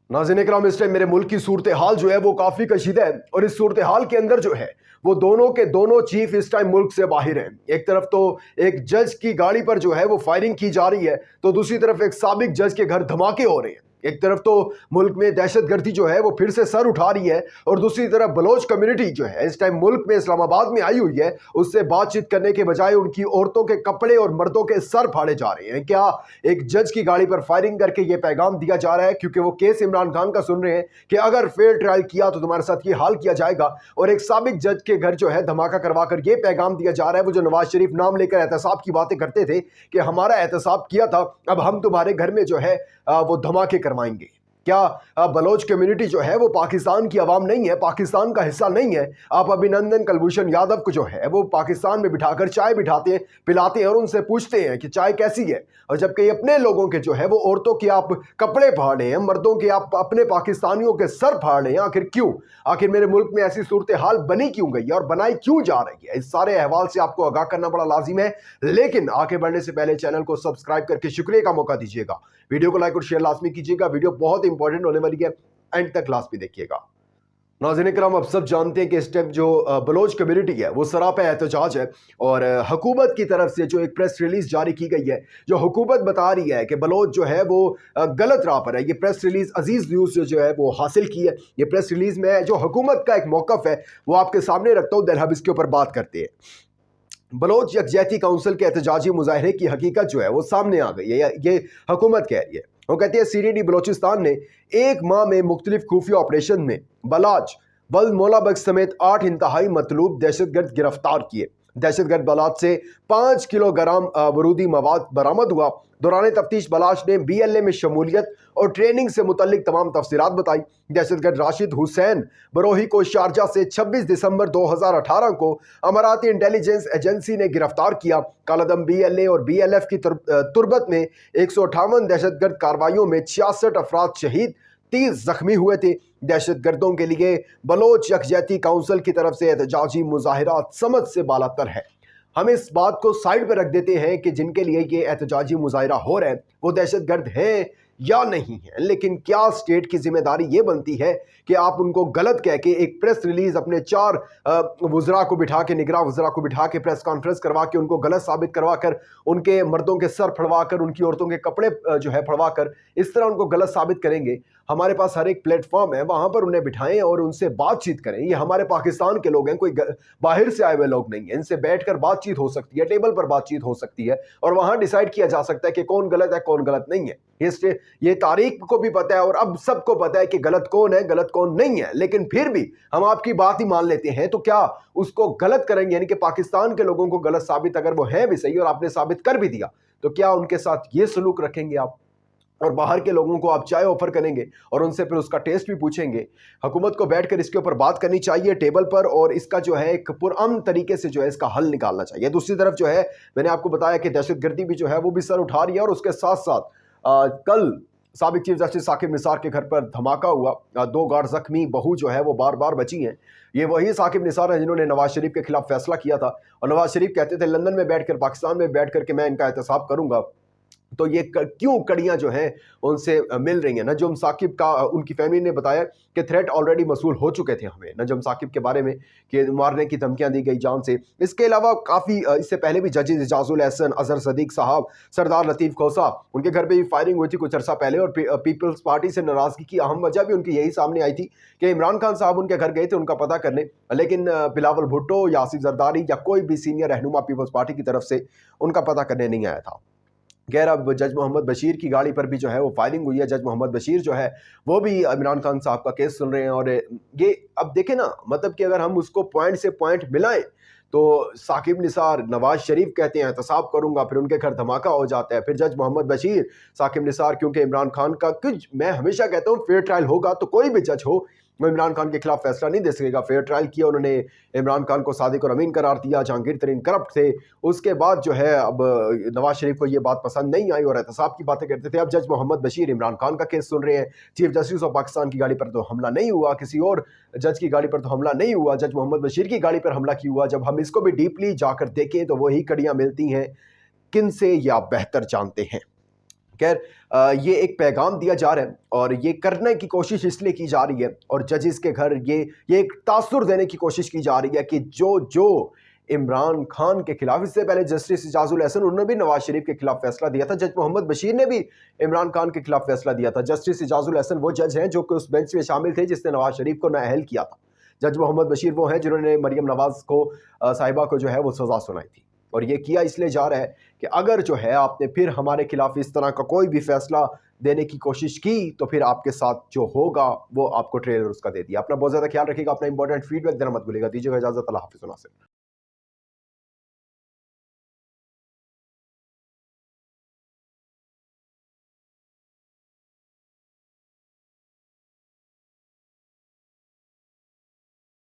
नाज़रीन इकराम, इस टाइम मेरे मुल्क की सूरत हाल जो है वो काफ़ी कशीदा है और इस सूरत हाल के अंदर जो है वो दोनों के दोनों चीफ इस टाइम मुल्क से बाहर हैं। एक तरफ तो एक जज की गाड़ी पर जो है वो फायरिंग की जा रही है, तो दूसरी तरफ एक साबिक जज के घर धमाके हो रहे हैं। एक तरफ तो मुल्क में दहशतगर्दी जो है वो फिर से सर उठा रही है और दूसरी तरफ बलोच कम्युनिटी जो है इस टाइम मुल्क में इस्लामाबाद में आई हुई है, उससे बातचीत करने के बजाय उनकी औरतों के कपड़े और मर्दों के सर फाड़े जा रहे हैं। क्या एक जज की गाड़ी पर फायरिंग करके ये पैगाम दिया जा रहा है क्योंकि वो केस इमरान खान का सुन रहे हैं कि अगर फेयर ट्रायल किया तो तुम्हारे साथ ये हाल किया जाएगा, और एक साबिक जज के घर जो है धमाका करवाकर ये पैगाम दिया जा रहा है। वो जो नवाज शरीफ नाम लेकर एहतसाब की बातें करते थे कि हमारा एहतसाब किया था, अब हम तुम्हारे घर में जो है वो धमाके करवाएंगे। क्या बलोच कम्युनिटी जो है वो पाकिस्तान की आवाम नहीं है, पाकिस्तान का हिस्सा नहीं है? आप अभिनंदन कुलभूषण यादव को जो है वो पाकिस्तान में बिठाकर चाय बिठाते हैं, पिलाते हैं और उनसे पूछते हैं कि चाय कैसी है, और जबकि अपने लोगों के जो है वो औरतों के आप कपड़े फाड़ रहे हैं, मर्दों के आप अपने पाकिस्तानियों के सर फाड़ रहे हैं। आखिर क्यों? आखिर मेरे मुल्क में ऐसी सूरत हाल बनी क्यों गई है और बनाई क्यों जा रही है? इस सारे अहवाल से आपको आगाह करना बड़ा लाजिम है, लेकिन आगे बढ़ने से पहले चैनल को सब्सक्राइब करके शुक्रिया का मौका दीजिएगा। वीडियो को लाइक और शेयर लाजमी कीजिएगा, वीडियो बहुत इंपॉर्टेंट होने वाली है, एंड तक क्लास भी देखिएगा। नाज़रीन किराम, अब सब जानते हैं कि इस टाइम जो बलोच कम्युनिटी है वो सरापा एहतजाज है और हुकूमत की तरफ से जो एक प्रेस रिलीज जारी की गई है, जो हुकूमत बता रही है कि बलोच जो है वो गलत राह पर है। ये प्रेस रिलीज अजीज न्यूज़ जो है वो हासिल की है। ये प्रेस रिलीज में जो हुकूमत का एक मौक़िफ़ है वो आपके सामने रखता हूँ, देन हम इसके ऊपर बात करते हैं। बलोच यकजहती काउंसिल के एहतजाजी मुजाहरे की हकीकत जो है वो सामने आ गई है, ये हुकूमत कह रही है। वो कहती है CDD बलोचिस्तान ने एक माह में मुख्तलिफ खुफिया ऑपरेशन में बलाच बल मोलाबग समेत 8 इंतहाई मतलूब दहशतगर्द गिरफ्तार किए। दहशतगर्द बलाच से 5 किलोग्राम बारूदी मवाद बरामद हुआ। दौरान तफ्तीश बलाच ने BLA में शमूलियत और ट्रेनिंग से मुतल्लिक तमाम तफसीलात बताई। दहशतगर्द राशिद हुसैन बरोही को शारजा से 26 दिसंबर 2018 को अमाराती इंटेलिजेंस एजेंसी ने गिरफ्तार किया। कालादम BLA और BLF की तुरबत में 158 दहशतगर्द कार्रवाइयों में 66 अफराद शहीद, 30 जख्मी हुए थे। दहशतगर्दों के लिए बलोच यकजहती काउंसिल की तरफ से एहतजाजी मुजाहिरा समझ से बालातर है। हम इस बात को साइड पर रख देते हैं कि जिनके लिए ये एहतजाजी मुजाहिरा हो रहा है वो दहशतगर्द हैं या नहीं है, लेकिन क्या स्टेट की जिम्मेदारी ये बनती है कि आप उनको गलत कह के एक प्रेस रिलीज अपने 4 वज़रा को बिठा के, निगरान वज़रा को बिठा के प्रेस कॉन्फ्रेंस करवा के उनको गलत साबित करवा कर, उनके मर्दों के सर फड़वा कर, उनकी औरतों के कपड़े जो है फड़वा कर इस तरह उनको गलत साबित करेंगे? हमारे पास हर एक प्लेटफॉर्म है, वहां पर उन्हें बिठाएं और उनसे बातचीत करें। ये हमारे पाकिस्तान के लोग हैं, कोई बाहर से आए हुए लोग नहीं है। इनसे बैठकर बातचीत हो सकती है, टेबल पर बातचीत हो सकती है और वहां डिसाइड किया जा सकता है कि कौन गलत है कौन गलत नहीं है। ये तारीख को भी पता है और अब सबको पता है कि गलत कौन है गलत कौन नहीं है, लेकिन फिर भी हम आपकी बात ही मान लेते हैं। तो क्या उसको गलत करेंगे? यानी कि पाकिस्तान के लोगों को गलत साबित अगर वो है भी सही और आपने साबित कर भी दिया, तो क्या उनके साथ ये सलूक रखेंगे आप? और बाहर के लोगों को आप चाय ऑफर करेंगे और उनसे फिर उसका टेस्ट भी पूछेंगे? हुकूमत को बैठकर इसके ऊपर बात करनी चाहिए टेबल पर और इसका जो है एक पुरअमन तरीके से जो है इसका हल निकालना चाहिए। दूसरी तरफ जो है मैंने आपको बताया कि दहशतगर्दी भी जो है वो भी सर उठा रही है और उसके साथ साथ कल साबिक चीफ जस्टिस साकिब निसार के घर पर धमाका हुआ। 2 गार्ड जख्मी, बहू जो है वो बार बार बची हैं। ये वही साकिब निसार है जिन्होंने नवाज शरीफ के खिलाफ फैसला किया था और नवाज शरीफ कहते थे लंदन में बैठकर, पाकिस्तान में बैठ करके मैं इनका एहतसाब करूंगा। तो ये क्यों कड़ियां जो हैं उनसे मिल रही हैं? नजम साकिब का उनकी फैमिली ने बताया कि थ्रेट ऑलरेडी मसूल हो चुके थे हमें नजम साकिब के बारे में, कि मारने की धमकियां दी गई जान से। इसके अलावा काफ़ी इससे पहले भी जजेस इजाजुल एहसन, अजहर सदीक साहब, सरदार लतीफ़ खोसा, उनके घर पर भी फायरिंग हुई थी कुछ अर्सा पहले और पीपल्स पार्टी से नाराज़गी की अहम वजह भी उनकी यही सामने आई थी कि इमरान खान साहब उनके घर गए थे उनका पता करने, लेकिन बिलावल भुट्टो या आसिफ जरदारी या कोई भी सीनियर रहनुमा पीपल्स पार्टी की तरफ से उनका पता करने नहीं आया था। खैर, अब जज मोहम्मद बशीर की गाड़ी पर भी जो है वो फायरिंग हुई है। जज मोहम्मद बशीर जो है वो भी इमरान खान साहब का केस सुन रहे हैं और ये अब देखें ना, मतलब कि अगर हम उसको पॉइंट से पॉइंट मिलाएं तो साकिब निसार नवाज शरीफ कहते हैं एहतसाब करूंगा, फिर उनके घर धमाका हो जाता है। फिर जज मोहम्मद बशीर, साकिब निसार, क्योंकि इमरान खान का कुछ, मैं हमेशा कहता हूँ फेयर ट्रायल होगा तो कोई भी जज हो वो इमरान खान के खिलाफ फैसला नहीं दे सकेगा। फेयर ट्रायल किया उन्होंने, इमरान खान को सादिक और अमीन करार दिया, जहांगीर तरीन करप्ट थे। उसके बाद जो है अब नवाज शरीफ को ये बात पसंद नहीं आई और एहतसाब की बातें करते थे। अब जज मोहम्मद बशीर इमरान खान का केस सुन रहे हैं। चीफ जस्टिस ऑफ पाकिस्तान की गाड़ी पर तो हमला नहीं हुआ, किसी और जज की गाड़ी पर तो हमला नहीं हुआ, जज मोहम्मद बशीर की गाड़ी पर हमला क्यों हुआ? जब हम इसको भी डीपली जाकर देखें तो वही कड़ियाँ मिलती हैं किन से, या बेहतर जानते हैं। खैर ये एक पैगाम दिया जा रहा है और ये करने की कोशिश इसलिए की जा रही है और जजेस के घर ये एक तासुर देने की कोशिश की जा रही है कि जो जो इमरान खान के खिलाफ, इससे पहले जस्टिस इजाजुल हसन उन्होंने भी नवाज शरीफ के खिलाफ फैसला दिया था, जज मोहम्मद बशीर ने भी इमरान खान के खिलाफ फैसला दिया था। जस्टिस इजाजुल हसन वो जज हैं जो कि उस बेंच में शामिल थे जिसने नवाज शरीफ को नाअहल किया था। जज मोहम्मद बशीर वो हैं जिन्होंने मरियम नवाज को साहिबा को जो है वो सजा सुनाई थी। और ये किया इसलिए जा रहा है कि अगर जो है आपने फिर हमारे खिलाफ इस तरह का कोई भी फैसला देने की कोशिश की तो फिर आपके साथ जो होगा वो आपको ट्रेलर उसका दे दिया। अपना बहुत ज़्यादा ख्याल रखिएगा, अपना इंपॉर्टेंट फीडबैक देना मत भूलिएगा। दीजिएगा इजाज़त, अल्लाह हाफ़िज़।